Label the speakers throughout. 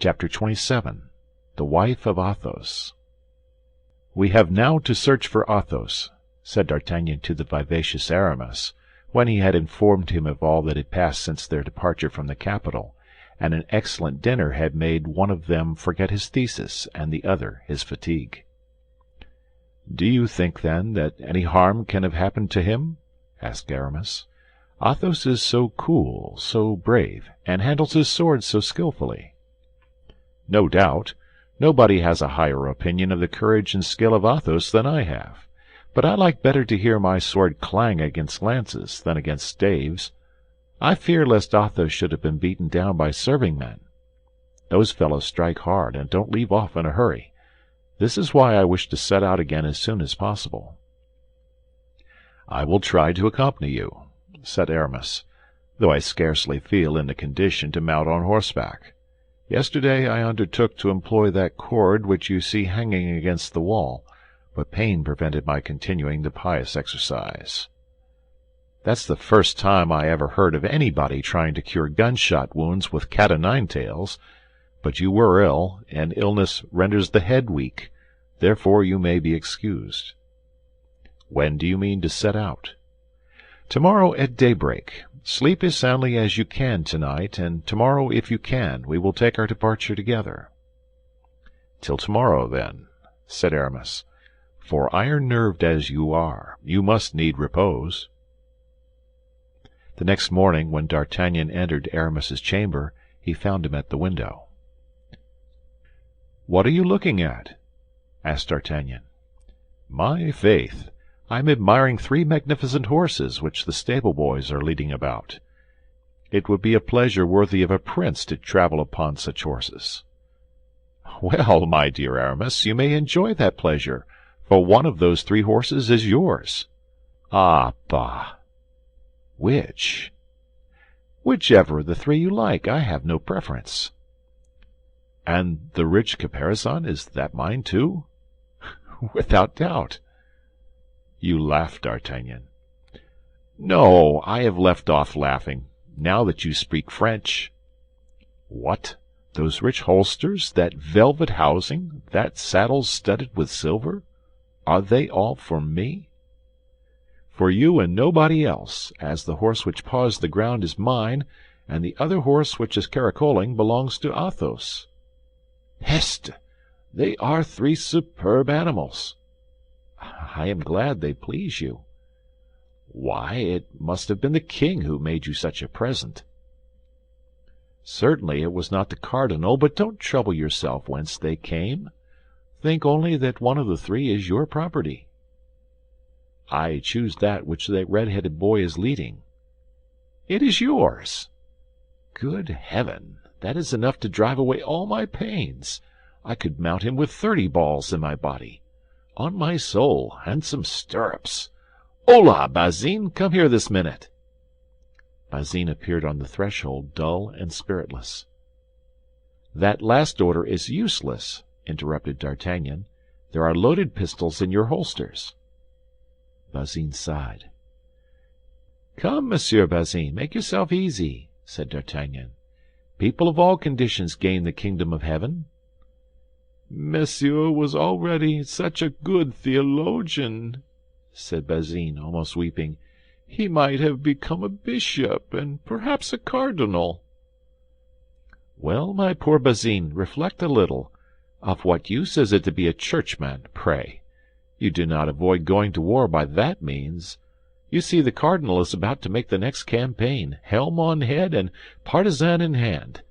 Speaker 1: Chapter 27. The Wife of Athos. "We have now to search for Athos," said D'Artagnan to the vivacious Aramis, when he had informed him of all that had passed since their departure from the capital, and an excellent dinner had made one of them forget his thesis and the other his fatigue. "Do you think, then, that any harm can have happened to him?" asked Aramis. "Athos is so cool, so brave, and handles his sword so skillfully." "No doubt. Nobody has a higher opinion of the courage and skill of Athos than I have. But I like better to hear my sword clang against lances than against staves. I fear lest Athos should have been beaten down by serving men. Those fellows strike hard and don't leave off in a hurry. This is why I wish to set out again as soon as possible." "I will try to accompany you," said Aramis, "though I scarcely feel in a condition to mount on horseback. Yesterday I undertook to employ that cord which you see hanging against the wall, but pain prevented my continuing the pious exercise." "That's the first time I ever heard of anybody trying to cure gunshot wounds with cat-o'-nine-tails. But you were ill, and illness renders the head weak. Therefore you may be excused." "When do you mean to set out?" "Tomorrow at daybreak. Sleep as soundly as you can tonight, and tomorrow, if you can, we will take our departure together." "Till tomorrow, then," said Aramis, "for iron-nerved as you are, you must need repose." The next morning, when D'Artagnan entered Aramis's chamber, he found him at the window. "What are you looking at?" asked D'Artagnan. "My faith, I am admiring 3 magnificent horses which the stable-boys are leading about. It would be a pleasure worthy of a prince to travel upon such horses." "Well, my dear Aramis, you may enjoy that pleasure, for one of those 3 horses is yours." "Ah, bah!" "Which?" "Whichever of the 3 you like. I have no preference." "And the rich caparison, is that mine too?" "Without doubt." "You laugh, D'Artagnan." "No, I have left off laughing, now that you speak French." "What? Those rich holsters, that velvet housing, that saddle studded with silver, are they all for me?" "For you and nobody else, as the horse which paws the ground is mine, and the other horse which is caracoling belongs to Athos." "Peste! They are 3 superb animals." "I am glad they please you." "Why, it must have been the king who made you such a present." "Certainly it was not the cardinal, but don't trouble yourself whence they came. Think only that one of the 3 is your property." "I choose that which the red-headed boy is leading." "It is yours." "Good heaven! That is enough to drive away all my pains. I could mount him with 30 balls in my body. On my soul, and some stirrups. Hola, Bazin, come here this minute." Bazin appeared on the threshold, dull and spiritless. "That last order is useless," interrupted D'Artagnan. "There are loaded pistols in your holsters." Bazin sighed. "Come, Monsieur Bazin, make yourself easy," said D'Artagnan. "People of all conditions gain the kingdom of heaven." "Monsieur was already such a good theologian," said Bazin, almost weeping. "He might have become a bishop, and perhaps a cardinal." "Well, my poor Bazin, reflect a little. Of what use is it to be a churchman, pray? You do not avoid going to war by that means. You see, the cardinal is about to make the next campaign, helm on head and partisan in hand.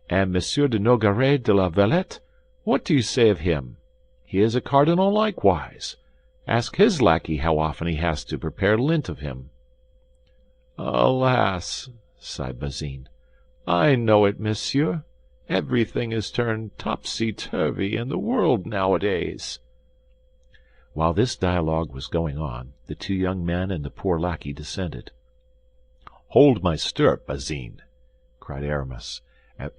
Speaker 1: And Monsieur de Nogaret de la Valette, what do you say of him? He is a cardinal likewise. Ask his lackey how often he has to prepare lint of him." "Alas!" sighed Bazin, "I know it, monsieur. Everything is turned topsy-turvy in the world nowadays." While this dialogue was going on, the 2 young men and the poor lackey descended. "Hold my stirrup, Bazin!" cried Aramis.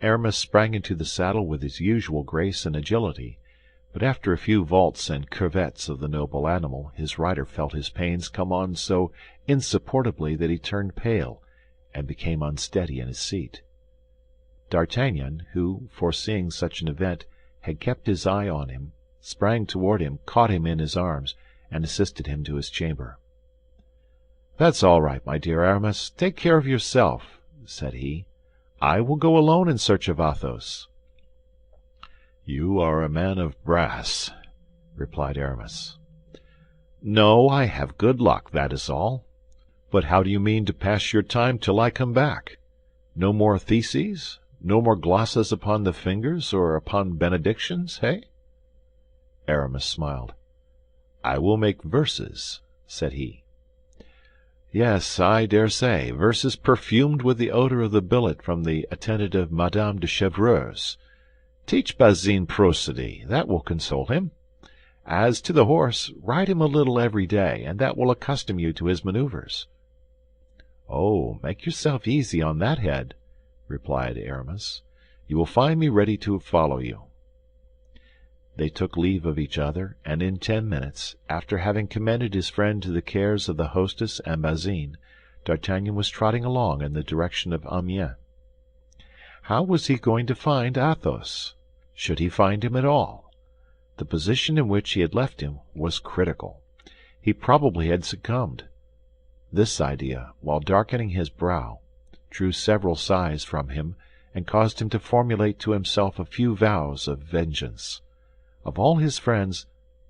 Speaker 1: Aramis sprang into the saddle with his usual grace and agility, but after a few vaults and curvets of the noble animal, his rider felt his pains come on so insupportably that he turned pale, and became unsteady in his seat. D'Artagnan, who, foreseeing such an event, had kept his eye on him, sprang toward him, caught him in his arms, and assisted him to his chamber. "That's all right, my dear Aramis. Take care of yourself," said he. "I will go alone in search of Athos." "You are a man of brass," replied Aramis. "No, I have good luck, that is all. But how do you mean to pass your time till I come back? No more theses? No more glosses upon the fingers, or upon benedictions, hey?" Aramis smiled. "I will make verses," said he. "Yes, I dare say, verses perfumed with the odor of the billet from the attendant of Madame de Chevreuse. Teach Bazin prosody, that will console him. As to the horse, ride him a little every day, and that will accustom you to his maneuvers." "Oh, make yourself easy on that head," replied Aramis. "You will find me ready to follow you." They took leave of each other, and in 10 minutes, after having commended his friend to the cares of the hostess and Bazin, D'Artagnan was trotting along in the direction of Amiens. How was he going to find Athos? Should he find him at all? The position in which he had left him was critical. He probably had succumbed. This idea, while darkening his brow, drew several sighs from him, and caused him to formulate to himself a few vows of vengeance. Of all his friends,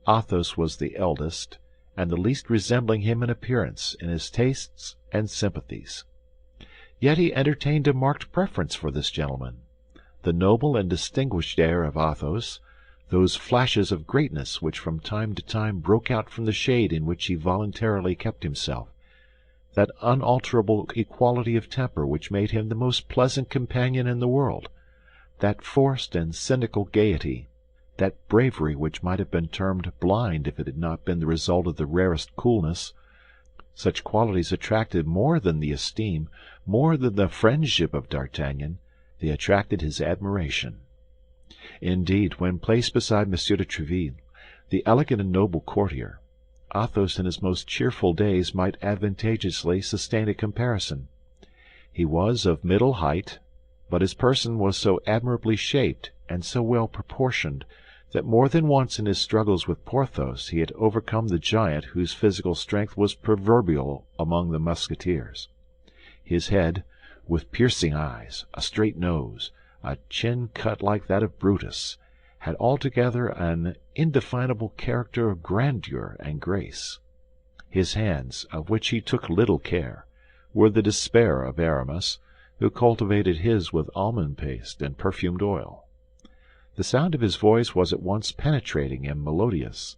Speaker 1: Athos was the eldest, and the least resembling him in appearance, in his tastes and sympathies. Yet he entertained a marked preference for this gentleman. The noble and distinguished air of Athos, those flashes of greatness which from time to time broke out from the shade in which he voluntarily kept himself, that unalterable equality of temper which made him the most pleasant companion in the world, that forced and cynical gaiety, that bravery which might have been termed blind if it had not been the result of the rarest coolness, such qualities attracted more than the esteem, more than the friendship of D'Artagnan, they attracted his admiration. Indeed, when placed beside M. de Tréville, the elegant and noble courtier, Athos in his most cheerful days might advantageously sustain a comparison. He was of middle height, but his person was so admirably shaped and so well proportioned that more than once in his struggles with Porthos he had overcome the giant whose physical strength was proverbial among the Musketeers. His head, with piercing eyes, a straight nose, a chin cut like that of Brutus, had altogether an indefinable character of grandeur and grace. His hands, of which he took little care, were the despair of Aramis, who cultivated his with almond paste and perfumed oil. The sound of his voice was at once penetrating and melodious,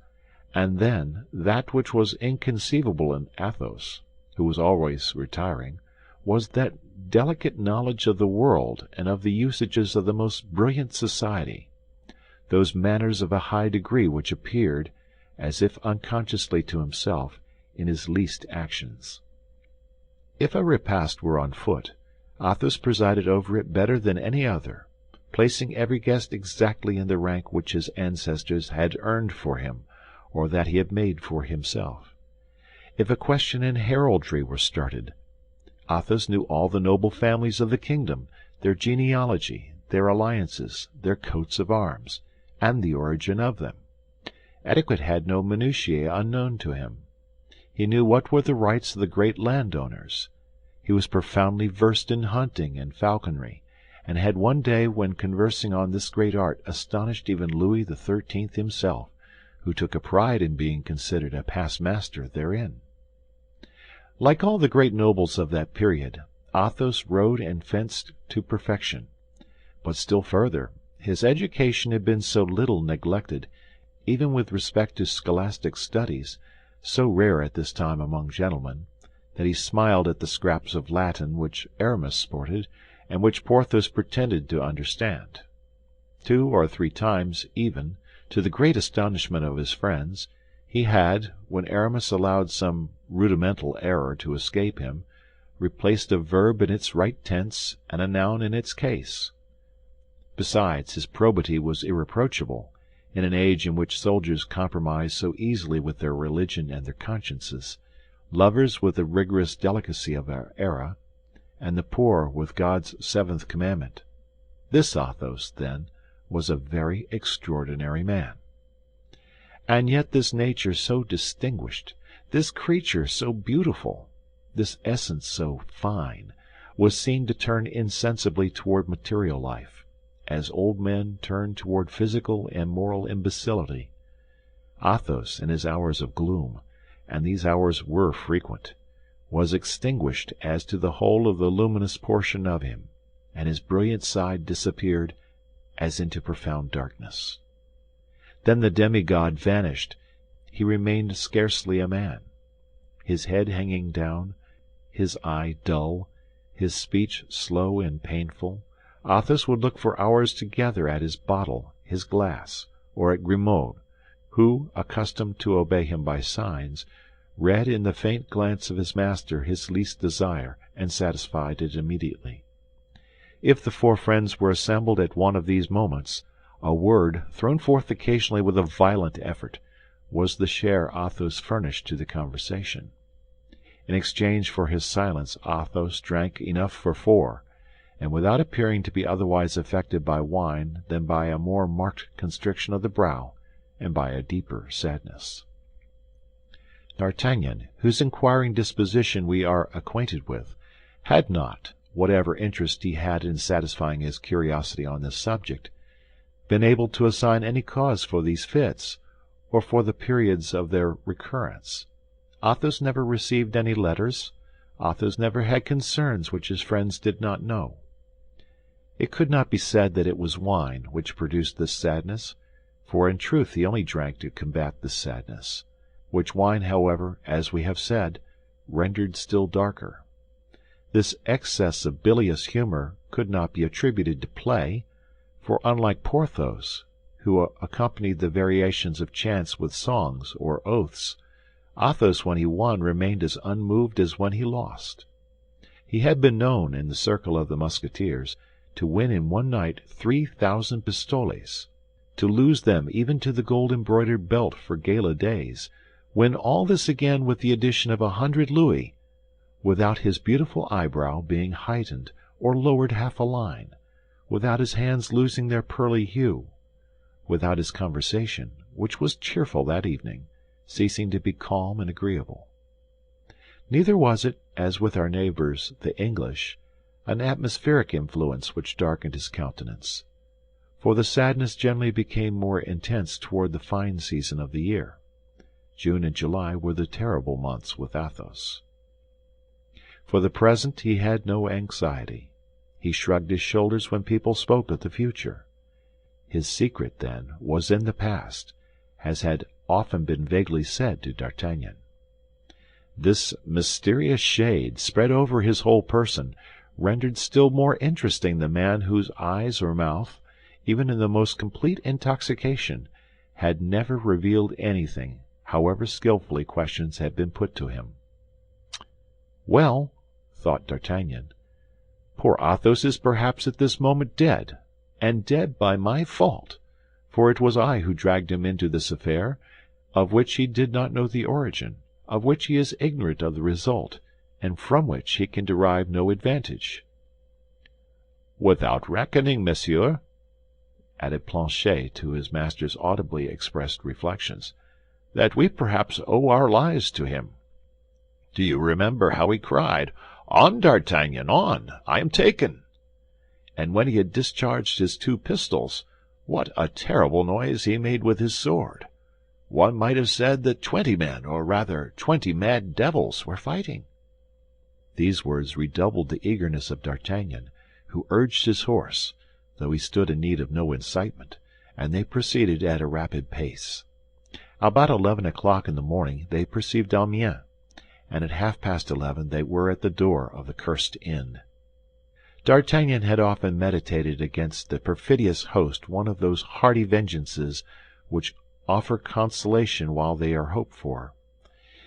Speaker 1: and then that which was inconceivable in Athos, who was always retiring, was that delicate knowledge of the world and of the usages of the most brilliant society, those manners of a high degree which appeared, as if unconsciously to himself, in his least actions. If a repast were on foot, Athos presided over it better than any other, placing every guest exactly in the rank which his ancestors had earned for him, or that he had made for himself. If a question in heraldry were started, Athos knew all the noble families of the kingdom, their genealogy, their alliances, their coats of arms, and the origin of them. Etiquette had no minutiae unknown to him. He knew what were the rights of the great landowners. He was profoundly versed in hunting and falconry, and had one day when conversing on this great art astonished even Louis XIII himself, who took a pride in being considered a past master therein. Like all the great nobles of that period, Athos rode and fenced to perfection. But still further, his education had been so little neglected, even with respect to scholastic studies, so rare at this time among gentlemen, that he smiled at the scraps of Latin which Aramis sported, and which Porthos pretended to understand. 2 or 3 times, even, to the great astonishment of his friends, he had, when Aramis allowed some rudimental error to escape him, replaced a verb in its right tense and a noun in its case. Besides, his probity was irreproachable, in an age in which soldiers compromise so easily with their religion and their consciences, lovers with the rigorous delicacy of our era, and the poor with God's 7th commandment. This Athos, then, was a very extraordinary man. And yet this nature so distinguished, this creature so beautiful, this essence so fine, was seen to turn insensibly toward material life, as old men turn toward physical and moral imbecility. Athos, in his hours of gloom, and these hours were frequent, was extinguished as to the whole of the luminous portion of him, and his brilliant side disappeared as into profound darkness. Then the demigod vanished. He remained scarcely a man. His head hanging down, his eye dull, his speech slow and painful, Athos would look for hours together at his bottle, his glass, or at Grimaud, who, accustomed to obey him by signs, read in the faint glance of his master his least desire, and satisfied it immediately. If the four friends were assembled at one of these moments, a word, thrown forth occasionally with a violent effort, was the share Athos furnished to the conversation. In exchange for his silence, Athos drank enough for four, and without appearing to be otherwise affected by wine than by a more marked constriction of the brow and by a deeper sadness. D'Artagnan, whose inquiring disposition we are acquainted with, had not, whatever interest he had in satisfying his curiosity on this subject, been able to assign any cause for these fits, or for the periods of their recurrence. Athos never received any letters. Athos never had concerns which his friends did not know. It could not be said that it was wine which produced this sadness, for in truth he only drank to combat this sadness, which wine, however, as we have said, rendered still darker. This excess of bilious humor could not be attributed to play, for unlike Porthos, who accompanied the variations of chance with songs or oaths, Athos, when he won, remained as unmoved as when he lost. He had been known, in the circle of the Musketeers, to win in one night 3,000 pistoles, to lose them even to the gold-embroidered belt for gala days, win all this again with the addition of 100 louis, without his beautiful eyebrow being heightened or lowered half a line, without his hands losing their pearly hue, without his conversation, which was cheerful that evening, ceasing to be calm and agreeable. Neither was it, as with our neighbors, the English, an atmospheric influence which darkened his countenance, for the sadness generally became more intense toward the fine season of the year. June and July were the terrible months with Athos. For the present he had no anxiety. He shrugged his shoulders when people spoke of the future. His secret, then, was in the past, as had often been vaguely said to D'Artagnan. This mysterious shade, spread over his whole person, rendered still more interesting the man whose eyes or mouth, even in the most complete intoxication, had never revealed anything, however skillfully questions had been put to him. Well, thought D'Artagnan, poor Athos is perhaps at this moment dead, and dead by my fault, for it was I who dragged him into this affair, of which he did not know the origin, of which he is ignorant of the result, and from which he can derive no advantage. Without reckoning, monsieur, added Planchet to his master's audibly expressed reflections, that we perhaps owe our lives to him. Do you remember how he cried, "On, D'Artagnan, on! I am taken!" And when he had discharged his 2 pistols, what a terrible noise he made with his sword! One might have said that 20 men, or rather 20 mad devils, were fighting. These words redoubled the eagerness of D'Artagnan, who urged his horse, though he stood in need of no incitement, and they proceeded at a rapid pace. About 11 o'clock in the morning they perceived Amiens, and at 11:30 they were at the door of the cursed inn. D'Artagnan had often meditated against the perfidious host one of those hearty vengeances which offer consolation while they are hoped for.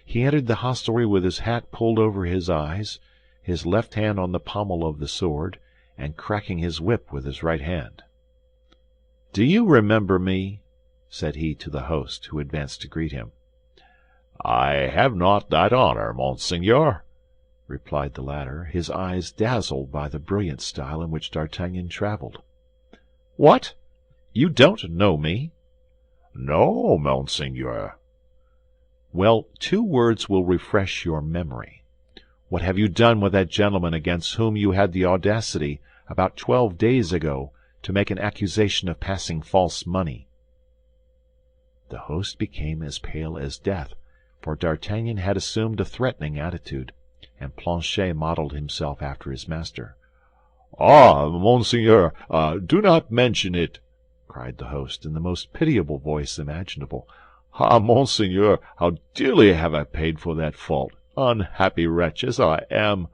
Speaker 1: He entered the hostelry with his hat pulled over his eyes, his left hand on the pommel of the sword, and cracking his whip with his right hand. "Do you remember me?" said he to the host, who advanced to greet him. "I have not that honor, monseigneur," replied the latter, his eyes dazzled by the brilliant style in which D'Artagnan traveled. What? You don't know me?
Speaker 2: No, monseigneur.
Speaker 1: Well, 2 words will refresh your memory. What have you done with that gentleman against whom you had the audacity, about 12 days ago, to make an accusation of passing false money? The host became as pale as death, for D'Artagnan had assumed a threatening attitude, and Planchet modelled himself after his master.
Speaker 2: "Ah, monseigneur, do not mention it," cried the host, in the most pitiable voice imaginable. "Ah, monseigneur, how dearly have I paid for that fault, unhappy wretch as I am!"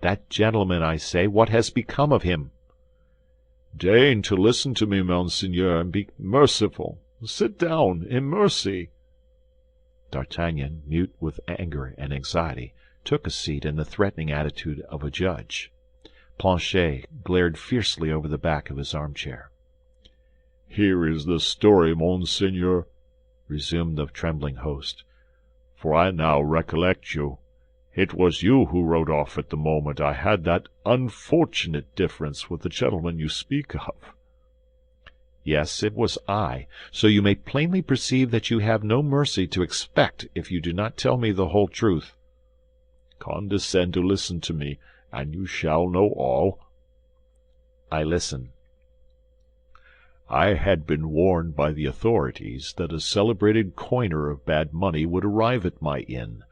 Speaker 1: That gentleman, I say, what has become of him?
Speaker 2: "Deign to listen to me, monseigneur, and be merciful. Sit down, in mercy."
Speaker 1: D'Artagnan, mute with anger and anxiety, took a seat in the threatening attitude of a judge. Planchet glared fiercely over the back of his armchair.
Speaker 2: "Here is the story, monseigneur," resumed the trembling host, "for I now recollect you. It was you who rode off at the moment I had that unfortunate difference with the gentleman you speak of."
Speaker 1: Yes, it was I, so you may plainly perceive that you have no mercy to expect if you do not tell me the whole truth.
Speaker 2: Condescend to listen to me, and you shall know all.
Speaker 1: I listen.
Speaker 2: I had been warned by the authorities that a celebrated coiner of bad money would arrive at my inn,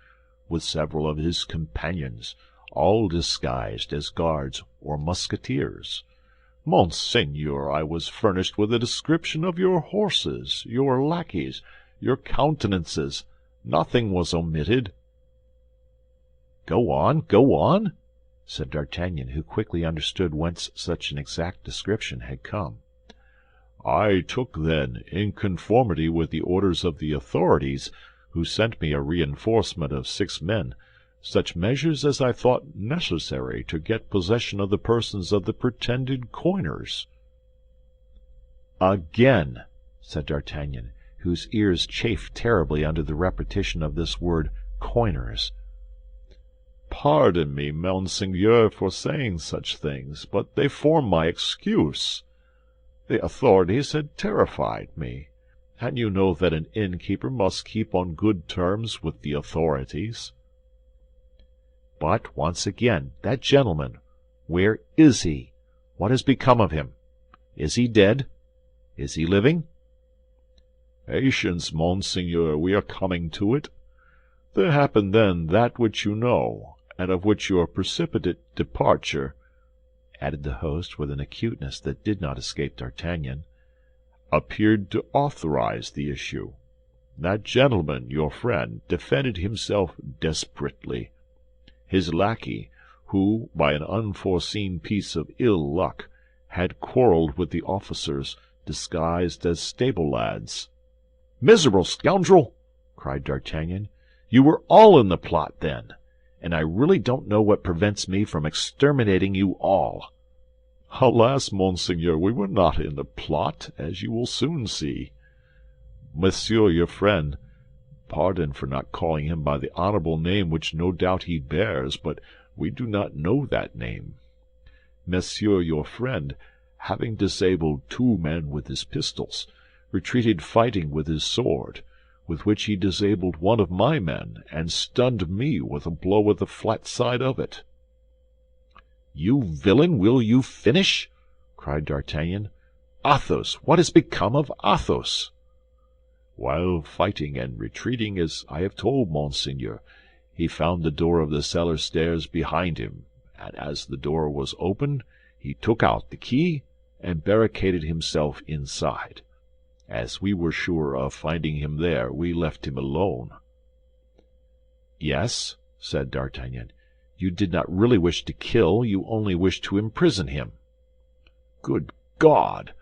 Speaker 2: with several of his companions, all disguised as guards or musketeers. Monseigneur, I was furnished with a description of your horses, your lackeys, your countenances. Nothing was omitted.
Speaker 1: Go on, said D'Artagnan, who quickly understood whence such an exact description had come.
Speaker 2: I took then, in conformity with the orders of the authorities, who sent me a reinforcement of 6 men, such measures as I thought necessary to get possession of the persons of the pretended coiners.
Speaker 1: Again, said D'Artagnan, whose ears chafed terribly under the repetition of this word coiners.
Speaker 2: Pardon me, monseigneur, for saying such things, but they form my excuse. The authorities had terrified me, and you know that an innkeeper must keep on good terms with the authorities.
Speaker 1: But, once again, that gentleman, where is he? What has become of him? Is he dead? Is he living?
Speaker 2: Patience, monseigneur, we are coming to it. There happened then that which you know, and of which your precipitate departure, added the host with an acuteness that did not escape D'Artagnan, appeared to authorize the issue. That gentleman, your friend, defended himself desperately. His lackey, who, by an unforeseen piece of ill luck, had quarrelled with the officers disguised as stable-lads.
Speaker 1: "Miserable scoundrel!" cried D'Artagnan. "You were all in the plot, then, and I really don't know what prevents me from exterminating you all."
Speaker 2: "Alas, monseigneur, we were not in the plot, as you will soon see. Monsieur your friend, pardon for not calling him by the honourable name which no doubt he bears, but we do not know that name. Monsieur your friend, having disabled 2 men with his pistols, retreated fighting with his sword, with which he disabled one of my men, and stunned me with a blow with the flat side of it."
Speaker 1: "You villain, will you finish?" cried D'Artagnan. "Athos, what has become of Athos?"
Speaker 2: "While fighting and retreating, as I have told monseigneur, he found the door of the cellar stairs behind him, and as the door was open, he took out the key and barricaded himself inside. As we were sure of finding him there, we left him alone."
Speaker 1: "Yes," said D'Artagnan, "you did not really wish to kill, you only wished to imprison him."
Speaker 2: "Good God!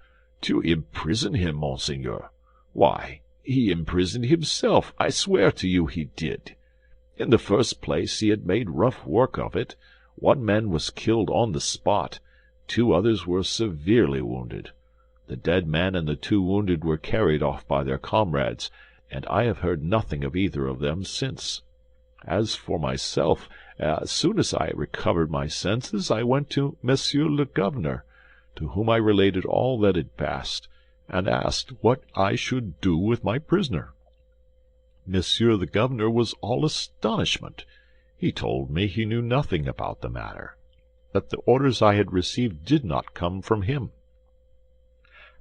Speaker 2: To imprison him, monseigneur? Why, he imprisoned himself, I swear to you he did. In the first place, he had made rough work of it. 1 man was killed on the spot, 2 others were severely wounded. The dead man and the 2 wounded were carried off by their comrades, and I have heard nothing of either of them since. As for myself, as soon as I recovered my senses, I went to Monsieur le Governor, to whom I related all that had passed, and asked what I should do with my prisoner. Monsieur the Governor was all astonishment. He told me he knew nothing about the matter, that the orders I had received did not come from him,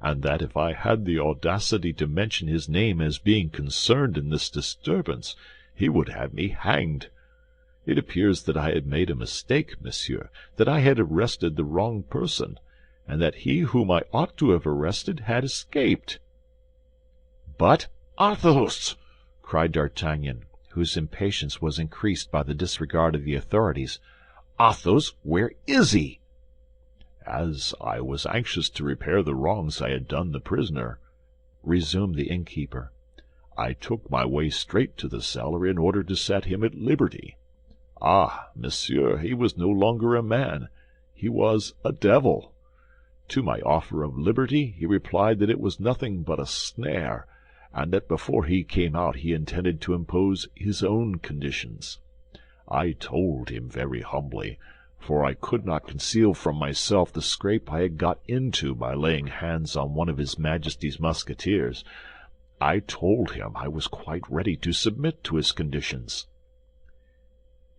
Speaker 2: and that if I had the audacity to mention his name as being concerned in this disturbance, he would have me hanged. It appears that I had made a mistake, monsieur, that I had arrested the wrong person, and that he whom I ought to have arrested had escaped."
Speaker 1: "But Athos!" cried D'Artagnan, whose impatience was increased by the disregard of the authorities. "Athos, where is he?"
Speaker 2: "As I was anxious to repair the wrongs I had done the prisoner," resumed the innkeeper, "I took my way straight to the cellar in order to set him at liberty. Ah, monsieur, he was no longer a man, he was a devil. To my offer of liberty he replied that it was nothing but a snare, and that before he came out he intended to impose his own conditions. I told him very humbly, for I could not conceal from myself the scrape I had got into by laying hands on one of his Majesty's Musketeers. I told him I was quite ready to submit to his conditions.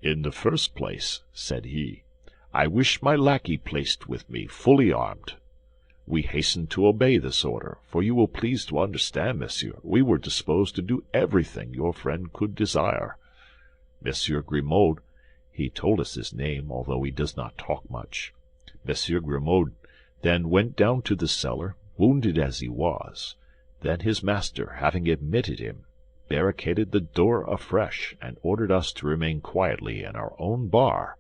Speaker 2: "In the first place," said he, "I wish my lackey placed with me, fully armed." We hastened to obey this order, for you will please to understand, monsieur, we were disposed to do everything your friend could desire. Monsieur Grimaud, he told us his name, although he does not talk much. Monsieur Grimaud then went down to the cellar, wounded as he was. Then his master, having admitted him, barricaded the door afresh, and ordered us to remain quietly in our own bar.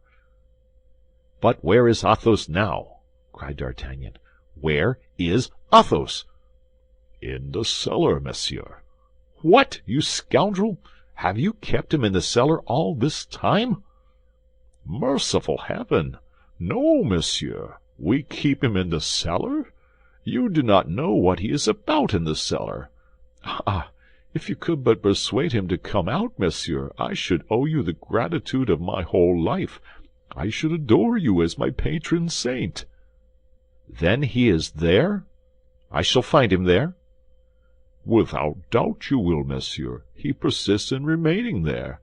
Speaker 1: "But where is Athos now?" cried D'Artagnan. "Where is Athos?"
Speaker 2: "In the cellar, monsieur."
Speaker 1: "What, you scoundrel! Have you kept him in the cellar all this time?"
Speaker 2: "Merciful heaven! No, monsieur. We keep him in the cellar? You do not know what he is about in the cellar. Ah, if you could but persuade him to come out, monsieur, I should owe you the gratitude of my whole life. I should adore you as my patron saint."
Speaker 1: "Then he is there? I shall find him there?"
Speaker 2: "Without doubt you will, monsieur. He persists in remaining there.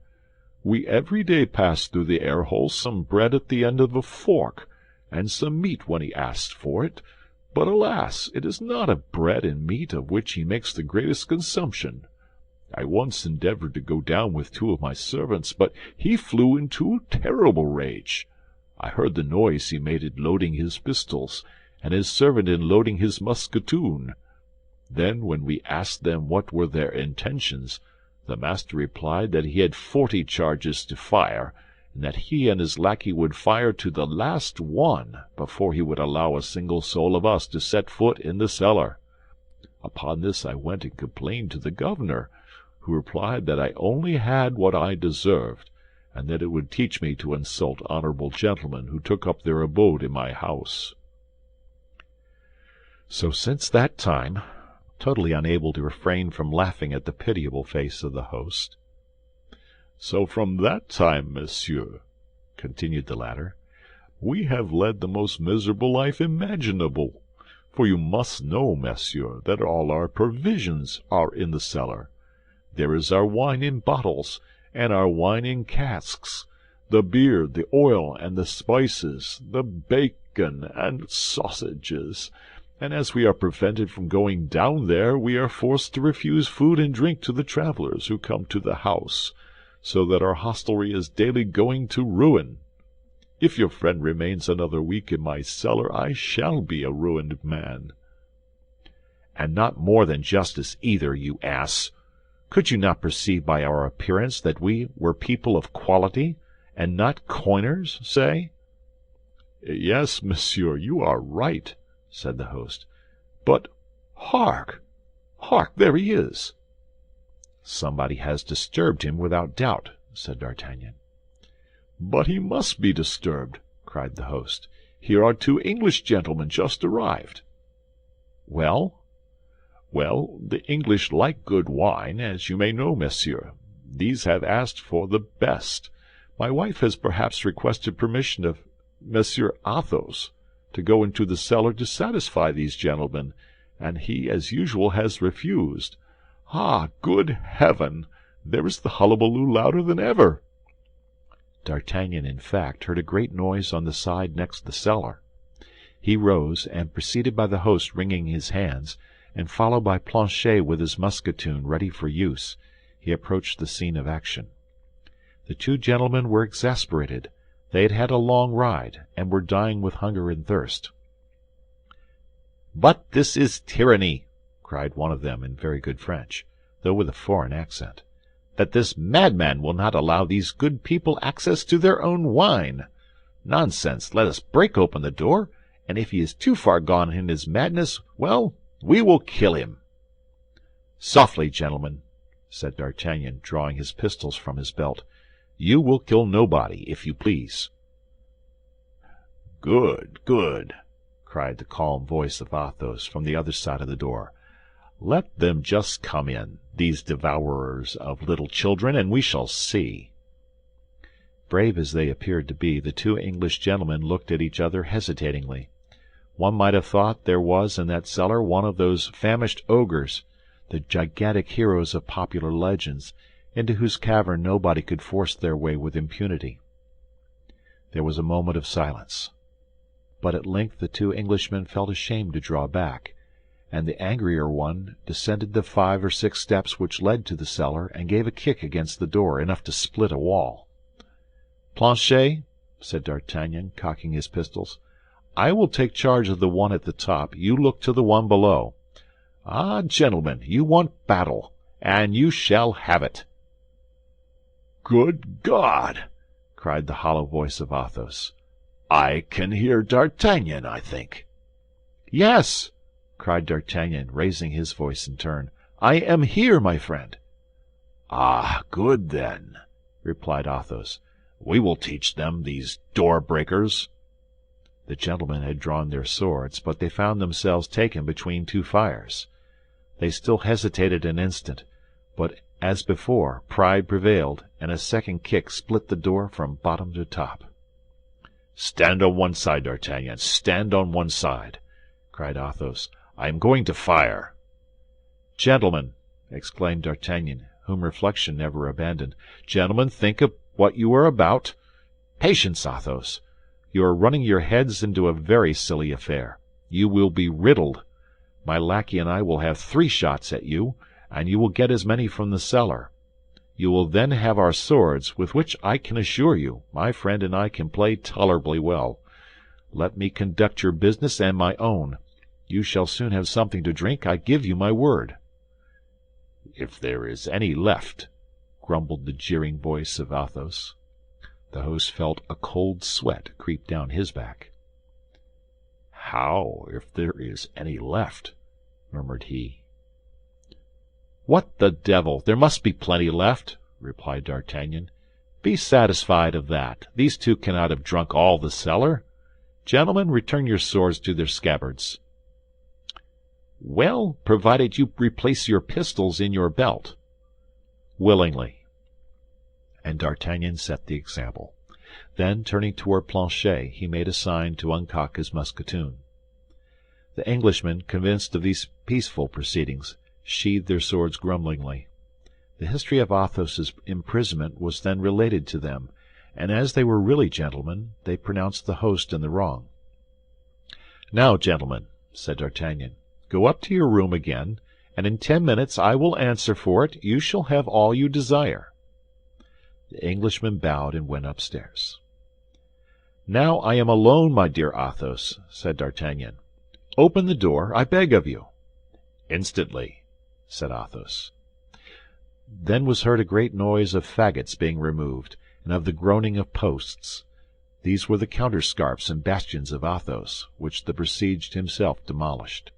Speaker 2: We every day pass through the air-hole some bread at the end of a fork, and some meat when he asks for it. But alas, it is not of bread and meat of which he makes the greatest consumption. I once endeavored to go down with 2 of my servants, but he flew into a terrible rage. I heard the noise he made in loading his pistols, and his servant in loading his musketoon. Then, when we asked them what were their intentions, the master replied that he had 40 charges to fire, and that he and his lackey would fire to the last one before he would allow a single soul of us to set foot in the cellar. Upon this I went and complained to the governor, who replied that I only had what I deserved, and that it would teach me to insult honorable gentlemen who took up their abode in my house.
Speaker 1: So since that time, totally unable to refrain from laughing at the pitiable face of the host.
Speaker 2: "So from that time, monsieur," continued the latter, "we have led the most miserable life imaginable. For you must know, monsieur, that all our provisions are in the cellar. There is our wine in bottles, and our wine in casks, the beer, the oil, and the spices, the bacon and sausages. And as we are prevented from going down there, we are forced to refuse food and drink to the travellers who come to the house, so that our hostelry is daily going to ruin. If your friend remains another week in my cellar, I shall be a ruined man."
Speaker 1: "And not more than justice either, you ass! Could you not perceive by our appearance that we were people of quality, and not coiners, say?"
Speaker 2: "Yes, monsieur, you are right," said the host. "But hark! Hark! There he is!"
Speaker 1: "Somebody has disturbed him, without doubt," said D'Artagnan.
Speaker 2: "But he must be disturbed," cried the host. "Here are 2 English gentlemen just arrived."
Speaker 1: "Well?"
Speaker 2: "Well, the English like good wine, as you may know, monsieur. These have asked for the best. My wife has perhaps requested permission of Monsieur Athos. to go into the cellar to satisfy these gentlemen, and he, as usual, has refused. Ah, good heaven! There is the hullabaloo louder than ever."
Speaker 1: D'Artagnan, in fact, heard a great noise on the side next the cellar. He rose, and preceded by the host wringing his hands, and followed by Planchet with his musketoon ready for use, he approached the scene of action. The two gentlemen were exasperated. They had had a long ride, and were dying with hunger and thirst. "But this is tyranny," cried one of them in very good French, though with a foreign accent, "that this madman will not allow these good people access to their own wine. Nonsense! Let us break open the door, and if he is too far gone in his madness, well, we will kill him." "Softly, gentlemen," said D'Artagnan, drawing his pistols from his belt. "You will kill nobody, if you please."
Speaker 2: "Good, good,"
Speaker 1: cried the calm voice of Athos from the other side of the door.
Speaker 2: "Let them just come in, these devourers of little children, and we shall see."
Speaker 1: Brave as they appeared to be, the two English gentlemen looked at each other hesitatingly. One might have thought there was in that cellar one of those famished ogres, the gigantic heroes of popular legends, into whose cavern nobody could force their way with impunity. There was a moment of silence. But at length the two Englishmen felt ashamed to draw back, and the angrier one descended the 5 or 6 steps which led to the cellar, and gave a kick against the door, enough to split a wall. "Planchet," said D'Artagnan, cocking his pistols, "I will take charge of the one at the top. You look to the one below. Ah, gentlemen, you want battle, and you shall have it."
Speaker 2: "Good God!" cried the hollow voice of Athos. "I can hear D'Artagnan, I think."
Speaker 1: "Yes," cried D'Artagnan, raising his voice in turn, "I am here, my friend."
Speaker 2: "Ah, good then," replied Athos. "We will teach them, these door-breakers."
Speaker 1: The gentlemen had drawn their swords, but they found themselves taken between two fires. They still hesitated an instant, but as before, pride prevailed, and a second kick split the door from bottom to top.
Speaker 2: "Stand on one side, D'Artagnan, stand on one side," cried Athos. "I am going to fire."
Speaker 1: "Gentlemen," exclaimed D'Artagnan, whom reflection never abandoned, "gentlemen, think of what you are about. Patience, Athos. You are running your heads into a very silly affair. You will be riddled. My lackey and I will have 3 shots at you, and you will get as many from the cellar. You will then have our swords, with which I can assure you, my friend and I can play tolerably well. Let me conduct your business and my own. You shall soon have something to drink, I give you my word."
Speaker 2: "If there is any left,"
Speaker 1: grumbled the jeering voice of Athos. The host felt a cold sweat creep down his back.
Speaker 2: "How, if there is any left?" murmured he.
Speaker 1: "What the devil! There must be plenty left," replied D'Artagnan. "Be satisfied of that. These two cannot have drunk all the cellar. Gentlemen, return your swords to their scabbards." "Well, provided you replace your pistols in your belt." "Willingly." And D'Artagnan set the example. Then, turning toward Planchet, he made a sign to uncock his musketoon. The Englishmen, convinced of these peaceful proceedings, sheathed their swords grumblingly. The history of Athos's imprisonment was then related to them, and as they were really gentlemen, they pronounced the host in the wrong. "Now, gentlemen," said D'Artagnan, "go up to your room again, and in 10 minutes, I will answer for it, you shall have all you desire." The Englishman bowed and went upstairs. "Now I am alone, my dear Athos," said D'Artagnan. "Open the door, I beg of you."
Speaker 2: "Instantly," said Athos.
Speaker 1: Then was heard a great noise of fagots being removed, and of the groaning of posts. These were the counterscarps and bastions of Athos, which the besieged himself demolished.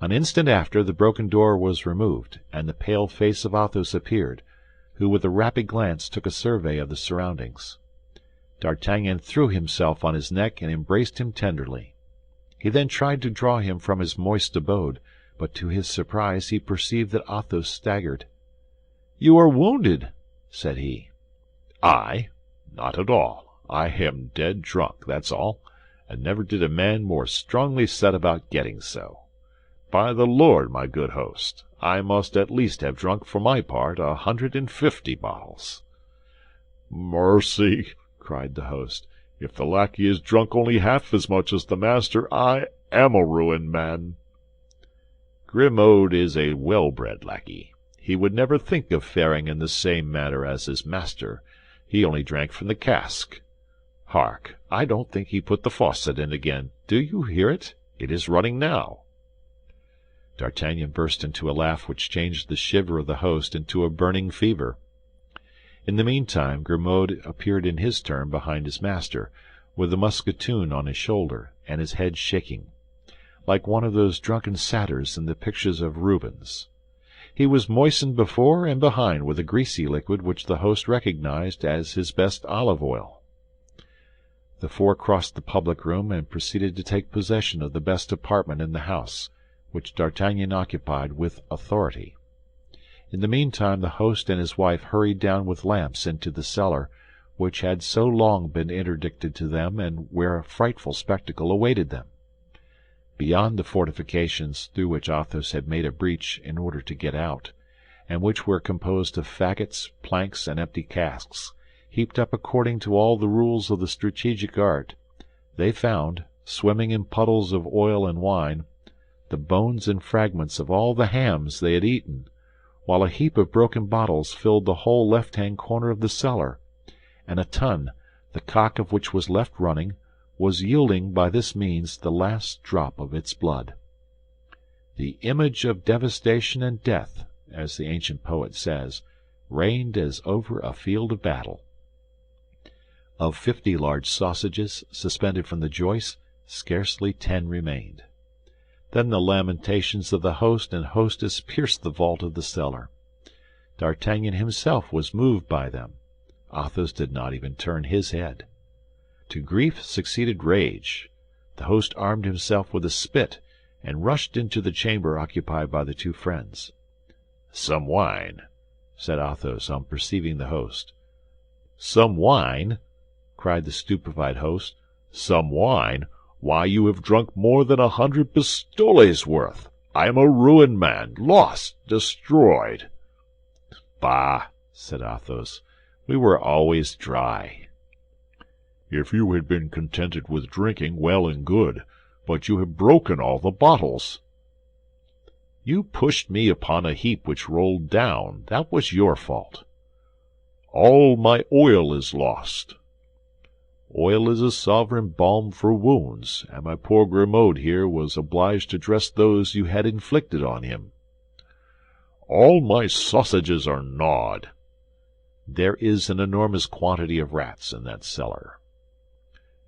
Speaker 1: An instant after, the broken door was removed, and the pale face of Athos appeared, who with a rapid glance took a survey of the surroundings. D'Artagnan threw himself on his neck and embraced him tenderly. He then tried to draw him from his moist abode, but to his surprise he perceived that Athos staggered. "You are wounded," said he.
Speaker 2: "I? Not at all. I am dead drunk, that's all. and never did a man more strongly set about getting so. By the Lord, my good host, I must at least have drunk for my part 150 bottles. Mercy, cried the host, if the lackey has drunk only half as much as the master, I am a ruined man. Grimaud is a well-bred lackey. He would never think of faring in the same manner as his master. He only drank from the cask. Hark, I don't think he put the faucet in again. Do you hear it? It is running now. D'Artagnan burst into a laugh which changed the shiver of the host into a burning fever. In the meantime, Grimaud appeared in his turn behind his master, with the musketoon on his shoulder, and his head shaking, like one of those drunken satyrs in the pictures of Rubens. He was moistened before and behind with a greasy liquid which the host recognized as his best olive oil. The four crossed the public room and proceeded to take possession of the best apartment in the house, which D'Artagnan occupied with authority. In the meantime the host and his wife hurried down with lamps into the cellar, which had so long been interdicted to them, and where a frightful spectacle awaited them. Beyond the fortifications through which Athos had made a breach in order to get out, and which were composed of faggots, planks, and empty casks, heaped up according to all the rules of the strategic art, they found, swimming in puddles of oil and wine, the bones and fragments of all the hams they had eaten, while a heap of broken bottles filled the whole left-hand corner of the cellar, and a tun, the cock of which was left running, was yielding by this means the last drop of its blood. The image of devastation and death, as the ancient poet says, reigned as over a field of battle. Of 50 large sausages suspended from the joists, scarcely 10 remained. Then the lamentations of the host and hostess pierced the vault of the cellar. D'Artagnan himself was moved by them. Athos did not even turn his head. To grief succeeded rage. The host armed himself with a spit, and rushed into the chamber occupied by the two friends. "Some wine," said Athos on perceiving the host. "Some wine!" cried the stupefied host. "Some wine! Why, you have drunk more than 100 pistoles' worth. I am a ruined man, lost, destroyed." "Bah!" said Athos, "we were always dry." "If you had been contented with drinking, well and good, but you have broken all the bottles." "You pushed me upon a heap which rolled down. That was your fault." "All my oil is lost." "Oil is a sovereign balm for wounds, and my poor Grimaud here was obliged to dress those you had inflicted on him." "All my sausages are gnawed." "There is an enormous quantity of rats in that cellar."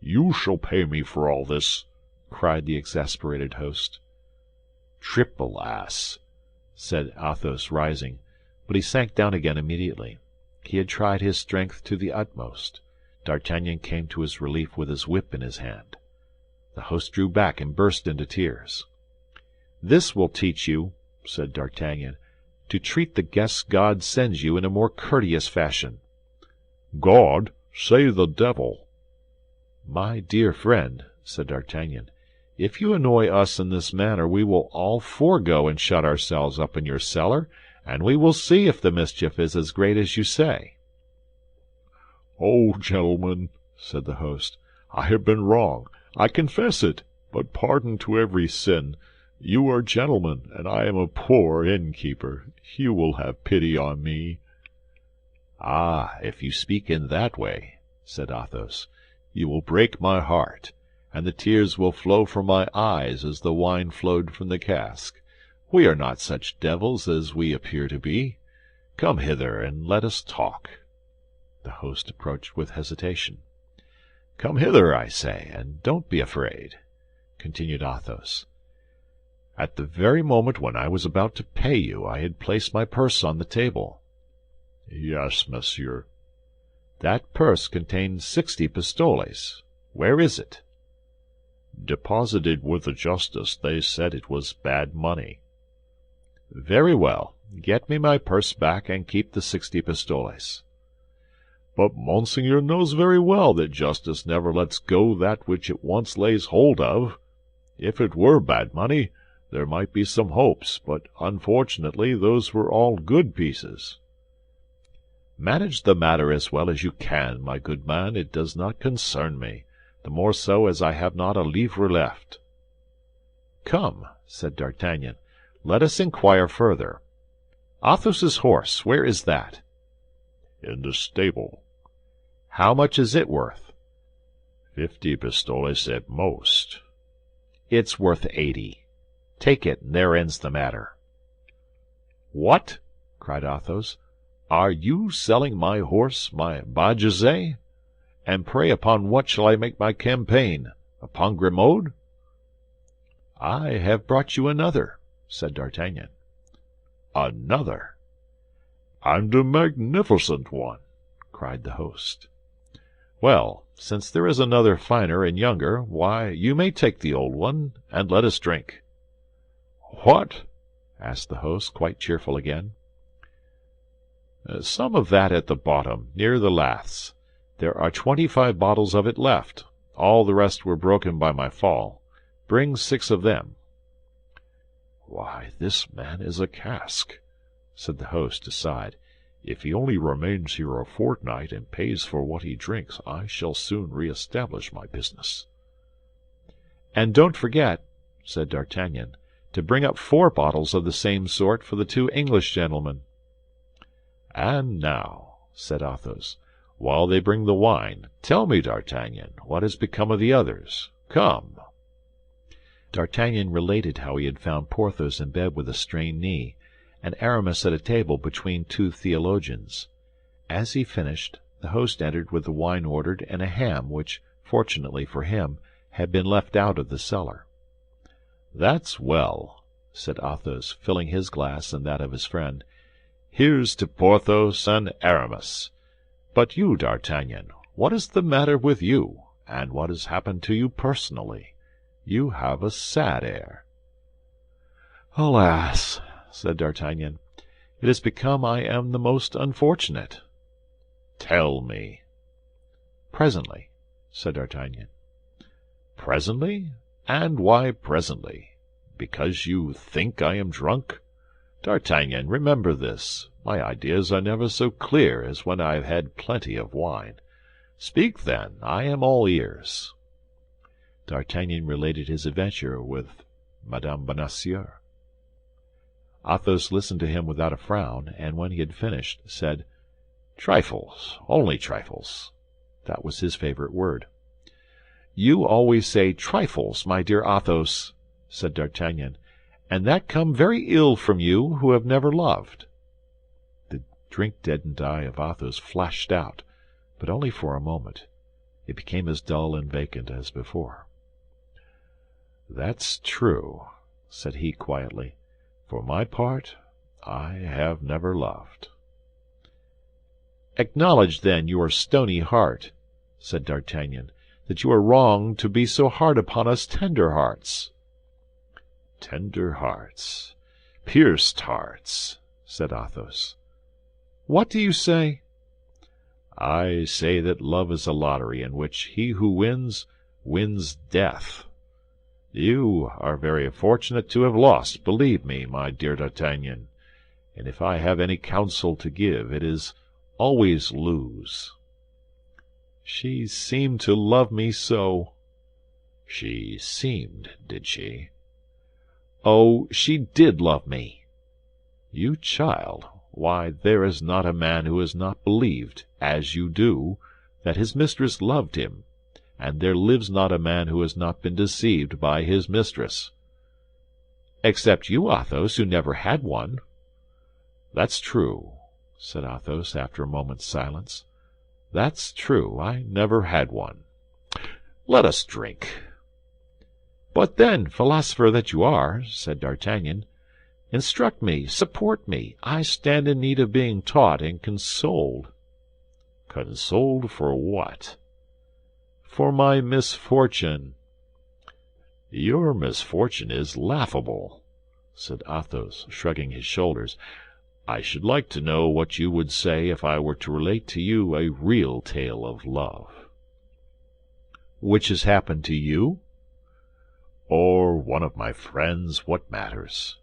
Speaker 2: "You shall pay me for all this," cried the exasperated host. "Triple ass," said Athos, rising, but he sank down again immediately. He had tried his strength to the utmost. D'Artagnan came to his relief with his whip in his hand. The host drew back and burst into tears. "This will teach you," said D'Artagnan, "to treat the guests God sends you in a more courteous fashion." "God? Say the devil!" "My dear friend," said D'Artagnan, "if you annoy us in this manner, we will all four go and shut ourselves up in your cellar, and we will see if the mischief is as great as you say." "Oh, gentlemen," said the host, "I have been wrong. I confess it, but pardon to every sin. You are gentlemen, and I am a poor innkeeper. You will have pity on me." "Ah, if you speak in that way," said Athos, "you will break my heart, and the tears will flow from my eyes as the wine flowed from the cask. We are not such devils as we appear to be. Come hither, and let us talk." The host approached with hesitation. "Come hither, I say, and don't be afraid," continued Athos. "At the very moment when I was about to pay you, I had placed my purse on the table." "Yes, monsieur." "That purse contained 60 pistoles. Where is it?" "Deposited with the justice. They said it was bad money." "Very well. Get me my purse back, and keep the 60 pistoles." But Monseigneur knows very well that justice never lets go that which it once lays hold of. If it were bad money, there might be some hopes, but unfortunately those were all good pieces. Manage the matter as well as you can, my good man. It does not concern me, the more so as I have not a livre left. Come, said D'Artagnan, let us inquire further. Athos's horse, where is that? In the stable. How much is it worth? 50 pistoles at most. It's worth 80. Take it, and there ends the matter. What? Cried Athos. Are you selling my horse, my Bajazet? And pray upon what shall I make my campaign? Upon Grimaud? I have brought you another, said D'Artagnan. Another? And a magnificent one, cried the host. Well, since there is another finer and younger, why, you may take the old one, and let us drink. What? asked the host, quite cheerful again. Some of that at the bottom, near the laths. There are 25 bottles of it left. All the rest were broken by my fall. Bring 6 of them. Why, this man is a cask, said the host aside. If he only remains here a fortnight and pays for what he drinks, I shall soon re-establish my business. And don't forget, said D'Artagnan, to bring up 4 bottles of the same sort for the 2 English gentlemen. And now, said Athos, while they bring the wine, tell me, D'Artagnan, what has become of the others? Come. D'Artagnan related how he had found Porthos in bed with a strained knee, and Aramis at a table between 2 theologians. As he finished, the host entered with the wine ordered and a ham which, fortunately for him, had been left out of the cellar. "That's well," said Athos, filling his glass and that of his friend. "Here's to Porthos and Aramis. But you, D'Artagnan, what is the matter with you, and what has happened to you personally? You have a sad air." "Alas," said D'Artagnan, "it has become I am the most unfortunate." "Tell me." "Presently," said D'Artagnan. "Presently? And why presently? Because you think I am drunk? D'Artagnan, remember this. My ideas are never so clear as when I have had plenty of wine. Speak, then. I am all ears." D'Artagnan related his adventure with Madame Bonacieux. Athos listened to him without a frown, and when he had finished, said, "Trifles, only trifles." That was his favorite word. "You always say trifles, my dear Athos," said D'Artagnan, "and that come very ill from you, who have never loved." The drink-deadened eye of Athos flashed out, but only for a moment. It became as dull and vacant as before. "That's true," said he quietly. "For my part, I have never loved." "Acknowledge, then, your stony heart," said D'Artagnan, "that you are wrong to be so hard upon us tender hearts." "Tender hearts, pierced hearts," said Athos. "What do you say?" "I say that love is a lottery in which he who wins, wins death. You are very fortunate to have lost, believe me, my dear D'Artagnan, and if I have any counsel to give, it is always lose." "She seemed to love me so." "She seemed, did she?" "Oh, she did love me." "You child! Why, there is not a man who has not believed, as you do, that his mistress loved him, and there lives not a man who has not been deceived by his mistress." "Except you, Athos, who never had one." "That's true," said Athos, after a moment's silence. "That's true, I never had one. Let us drink." "But then, philosopher that you are," said D'Artagnan, "instruct me, support me. I stand in need of being taught and consoled." "Consoled for what?" "For my misfortune." "Your misfortune is laughable," said Athos, shrugging his shoulders. I should like to know what you would say if I were to relate to you a real tale of love."
Speaker 1: "Which has happened to you?"
Speaker 2: "Or one of my friends, what matters?"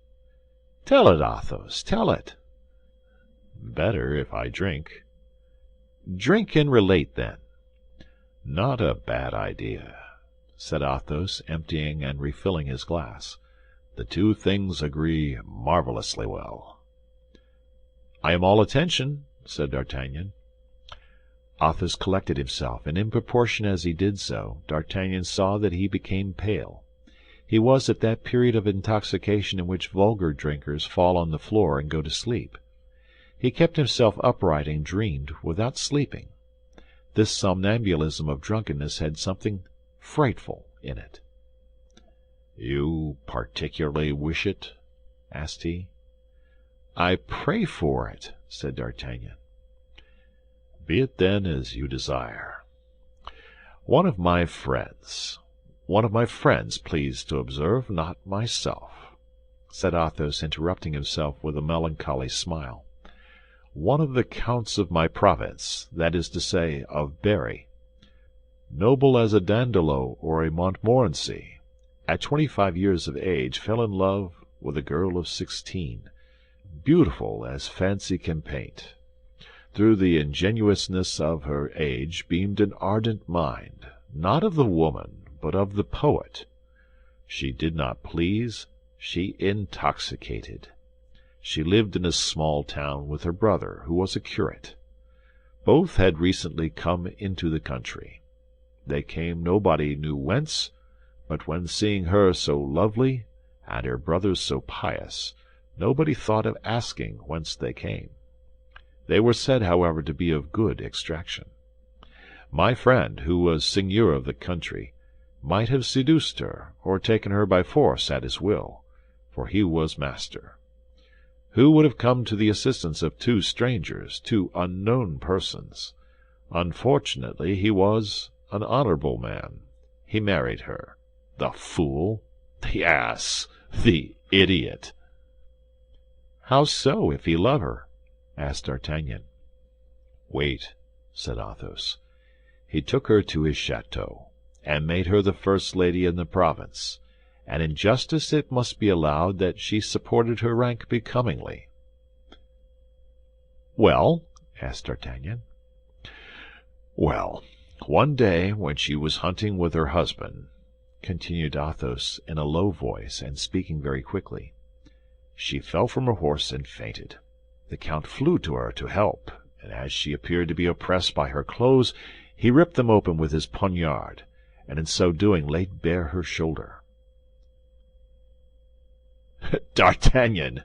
Speaker 1: "Tell it, Athos, tell it."
Speaker 2: "Better if I drink."
Speaker 1: "Drink and relate, then."
Speaker 2: "Not a bad idea," said Athos, emptying and refilling his glass. "The two things agree marvelously well."
Speaker 1: "I am all attention," said D'Artagnan.
Speaker 2: Athos collected himself, and in proportion as he did so, D'Artagnan saw that he became pale. He was at that period of intoxication in which vulgar drinkers fall on the floor and go to sleep. He kept himself upright and dreamed without sleeping. This somnambulism of drunkenness had something frightful in it. "You particularly wish it?" asked he.
Speaker 1: "I pray for it," said D'Artagnan.
Speaker 2: "Be it then as you desire.
Speaker 1: One of my friends, please to observe, not myself," said Athos, interrupting himself with a melancholy smile. "One of the counts of my province, that is to say, of Berry, noble as a Dandolo or a Montmorency, at 25 years of age fell in love with a girl of 16, beautiful as fancy can paint. Through the ingenuousness of her age beamed an ardent mind, not of the woman, but of the poet. She did not please, she intoxicated. She lived in a small town with her brother, who was a curate. Both had recently come into the country. They came nobody knew whence, but when seeing her so lovely, and her brother so pious, nobody thought of asking whence they came. They were said, however, to be of good extraction. My friend, who was seigneur of the country, might have seduced her, or taken her by force at his will, for he was master. Who would have come to the assistance of two strangers, two unknown persons? Unfortunately, he was an honorable man. He married her. The fool! The ass! The idiot!" "How so, if he love her?" asked D'Artagnan.
Speaker 2: "Wait," said Athos. "He took her to his château, and made her the first lady in the province, and in justice it must be allowed that she supported her rank becomingly."
Speaker 1: "Well?" asked D'Artagnan.
Speaker 2: "Well, one day when she was hunting with her husband," continued Athos in a low voice and speaking very quickly, "she fell from her horse and fainted. The count flew to her to help, and as she appeared to be oppressed by her clothes, he ripped them open with his poniard, and in so doing laid bare her shoulder."
Speaker 1: "D'Artagnan,"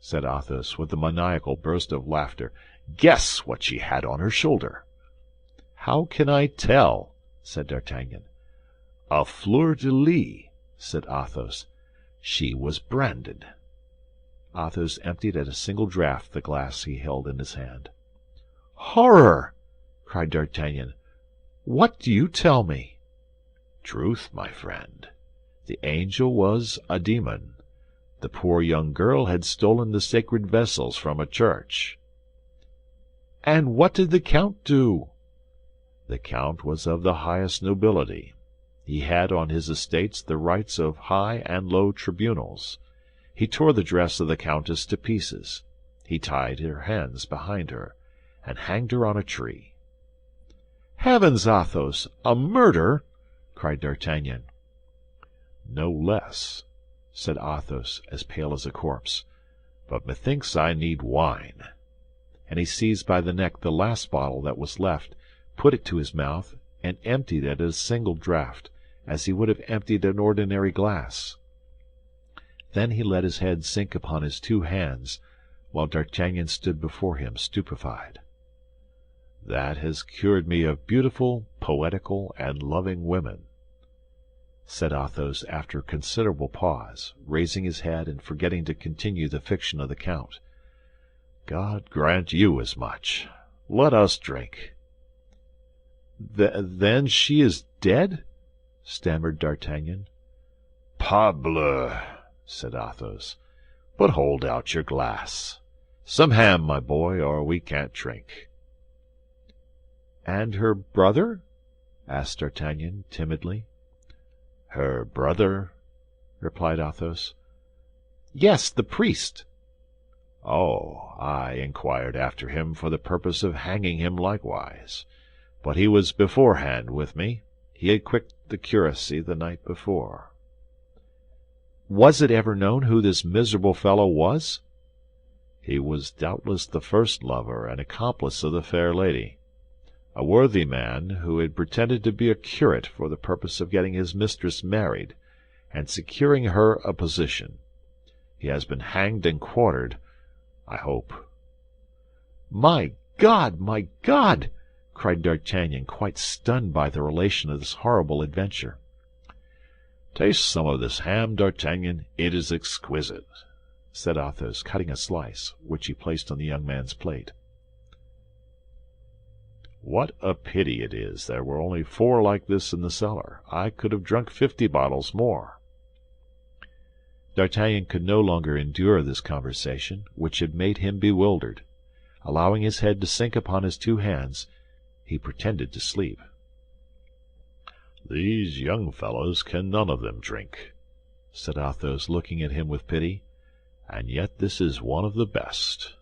Speaker 2: said Athos, with a maniacal burst of laughter, "guess what she had on her shoulder."
Speaker 1: "How can I tell?" said D'Artagnan.
Speaker 2: "A fleur-de-lis," said Athos. "She was branded."
Speaker 1: Athos emptied at a single draught the glass he held in his hand.
Speaker 2: "Horror!"
Speaker 1: cried D'Artagnan. "What do you tell me?"
Speaker 2: "Truth, my friend. The angel was a demon. The poor young girl had stolen the sacred vessels from a church."
Speaker 1: "And what did the count do?"
Speaker 2: "The count was of the highest nobility. He had on his estates the rights of high and low tribunals. He tore the dress of the countess to pieces. He tied her hands behind her, and hanged her on a tree."
Speaker 1: "Heavens, Athos! A murder!" cried D'Artagnan.
Speaker 2: "No less," said Athos, as pale as a corpse. "But methinks I need wine."
Speaker 1: And he seized by the neck the last bottle that was left, put it to his mouth, and emptied it at a single draught, as he would have emptied an ordinary glass. Then he let his head sink upon his two hands, while D'Artagnan stood before him stupefied.
Speaker 2: "That has cured me of beautiful, poetical, and loving women,"
Speaker 1: said Athos after a considerable pause, raising his head and forgetting to continue the fiction of the count.
Speaker 2: "God grant you as much. Let us drink."
Speaker 1: Then she is dead?" stammered D'Artagnan.
Speaker 2: "Parbleu!" said Athos. "But hold out your glass. Some ham, my boy, or we can't drink."
Speaker 1: "And her brother?" asked D'Artagnan, timidly.
Speaker 2: "Her brother?"
Speaker 1: replied Athos. "Yes, the priest."
Speaker 2: "Oh, I inquired after him for the purpose of hanging him likewise. But he was beforehand with me. He had quit the curacy the night before."
Speaker 1: "Was it ever known who this miserable fellow was?"
Speaker 2: "He was doubtless the first lover and accomplice of the fair lady. A worthy man who had pretended to be a curate for the purpose of getting his mistress married, and securing her a position. He has been hanged and quartered, I hope."
Speaker 1: "My God, my God!" cried D'Artagnan, quite stunned by the relation of this horrible adventure.
Speaker 2: "Taste some of this ham, D'Artagnan. It is exquisite,"
Speaker 1: said Athos, cutting a slice, which he placed on the young man's plate.
Speaker 2: "What a pity it is there were only 4 like this in the cellar. I could have drunk 50 bottles more."
Speaker 1: D'Artagnan could no longer endure this conversation, which had made him bewildered. Allowing his head to sink upon his 2 hands, he pretended to sleep.
Speaker 2: "These young fellows can none of them drink," said Athos, looking at him with pity, "and yet this is one of the best."